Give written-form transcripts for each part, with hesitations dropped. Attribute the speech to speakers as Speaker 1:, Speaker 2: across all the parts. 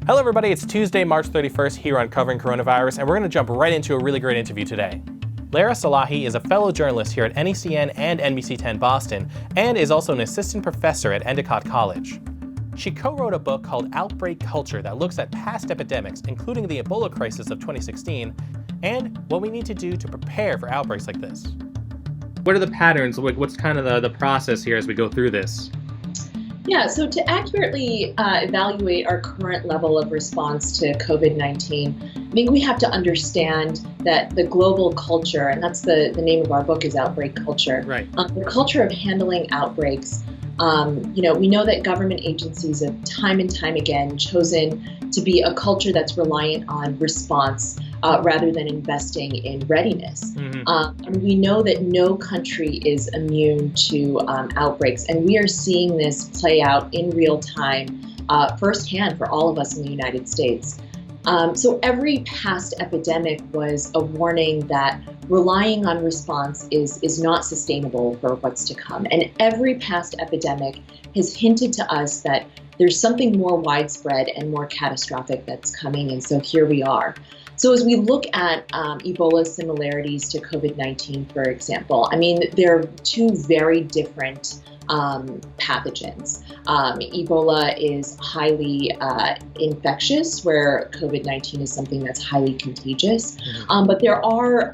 Speaker 1: Hello everybody, it's Tuesday, March 31st here on Covering Coronavirus, and we're going to jump right into a really great interview today. Lara Salahi is a fellow journalist here at NECN and NBC10 Boston, and is also an assistant professor at Endicott College. She co-wrote a book called Outbreak Culture that looks at past epidemics, including the Ebola crisis of 2016, and what we need to do to prepare for outbreaks like this. What are the patterns? What's kind of the process here as we go through this?
Speaker 2: Yeah, so to accurately evaluate our current level of response to COVID-19, I think we have to understand that the global culture, and that's the name of our book is Outbreak Culture,
Speaker 1: right.
Speaker 2: The culture of handling outbreaks. We know that government agencies have time and time again chosen to be a culture that's reliant on response rather than investing in readiness. Mm-hmm. And we know that no country is immune to outbreaks, and we are seeing this play out in real time firsthand for all of us in the United States. So every past epidemic was a warning that relying on response is not sustainable for what's to come. And every past epidemic has hinted to us that there's something more widespread and more catastrophic that's coming. And so here we are. So as we look at Ebola's similarities to COVID-19, for example, I mean, they're two very different pathogens. Ebola is highly infectious, where COVID-19 is something that's highly contagious. Mm-hmm. But there are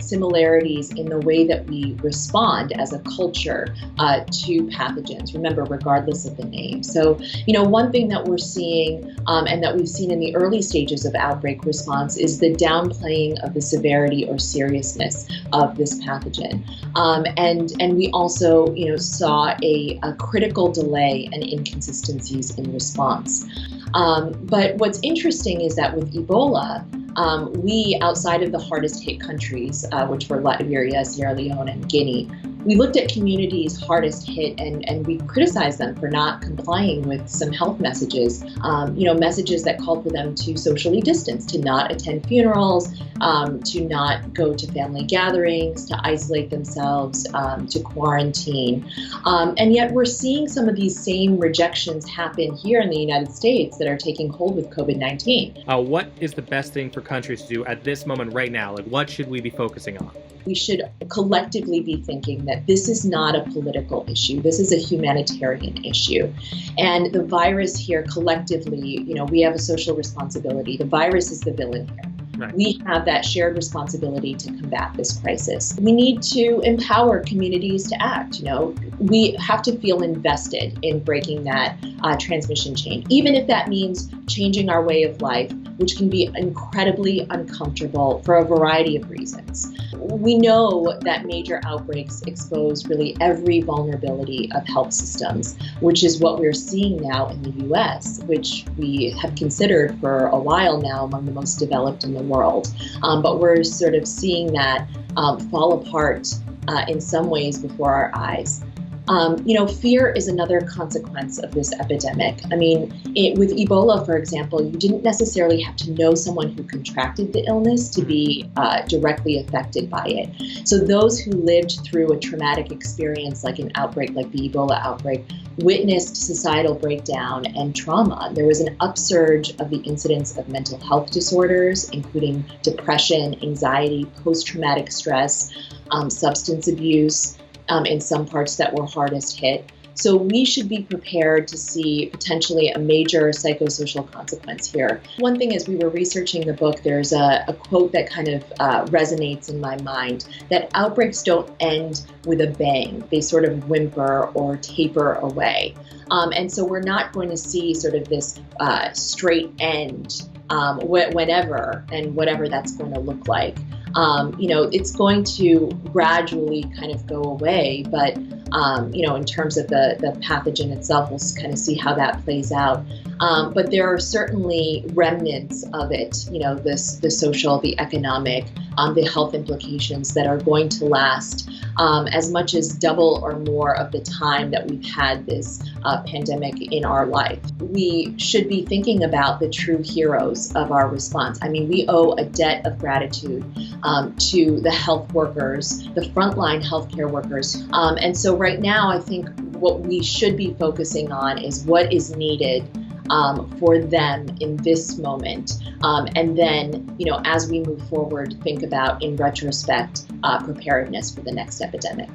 Speaker 2: similarities in the way that we respond as a culture to pathogens, remember, regardless of the name. So, one thing that we're seeing and that we've seen in the early stages of outbreak response is the downplaying of the severity or seriousness of this pathogen. And we also, saw a critical delay and inconsistencies in response. But what's interesting is that with Ebola, we, outside of the hardest hit countries, which were Liberia, Sierra Leone, and Guinea, we looked at communities hardest hit and we criticized them for not complying with some health messages, messages that called for them to socially distance, to not attend funerals, to not go to family gatherings, to isolate themselves, to quarantine. And yet we're seeing some of these same rejections happen here in the United States that are taking hold with COVID-19.
Speaker 1: What is the best thing for countries to do at this moment right now? What should we be focusing on?
Speaker 2: We should collectively be thinking that this is not a political issue. This is a humanitarian issue. And the virus here collectively, we have a social responsibility. The virus is the villain here. Right. We have that shared responsibility to combat this crisis. We need to empower communities to act. We have to feel invested in breaking that transmission chain, even if that means changing our way of life, which can be incredibly uncomfortable for a variety of reasons. We know that major outbreaks expose really every vulnerability of health systems, which is what we're seeing now in the US, which we have considered for a while now among the most developed in the world. But we're sort of seeing that fall apart in some ways before our eyes. Fear is another consequence of this epidemic. I mean, with Ebola, for example, you didn't necessarily have to know someone who contracted the illness to be directly affected by it. So those who lived through a traumatic experience like an outbreak, like the Ebola outbreak, witnessed societal breakdown and trauma. There was an upsurge of the incidence of mental health disorders, including depression, anxiety, post-traumatic stress, substance abuse, in some parts that were hardest hit. So we should be prepared to see potentially a major psychosocial consequence here. One thing as we were researching the book, there's a quote that kind of resonates in my mind, that outbreaks don't end with a bang. They sort of whimper or taper away. And so we're not going to see sort of this straight end whenever and whatever that's going to look like. It's going to gradually kind of go away, but, in terms of the pathogen itself, we'll kind of see how that plays out. But there are certainly remnants of it, the social, the economic, the health implications that are going to last as much as double or more of the time that we've had this pandemic in our life. We should be thinking about the true heroes of our response. I mean, we owe a debt of gratitude to the health workers, the frontline healthcare workers. And so right now, I think what we should be focusing on is what is needed for them in this moment. And then, as we move forward, think about, in retrospect, preparedness for the next epidemic.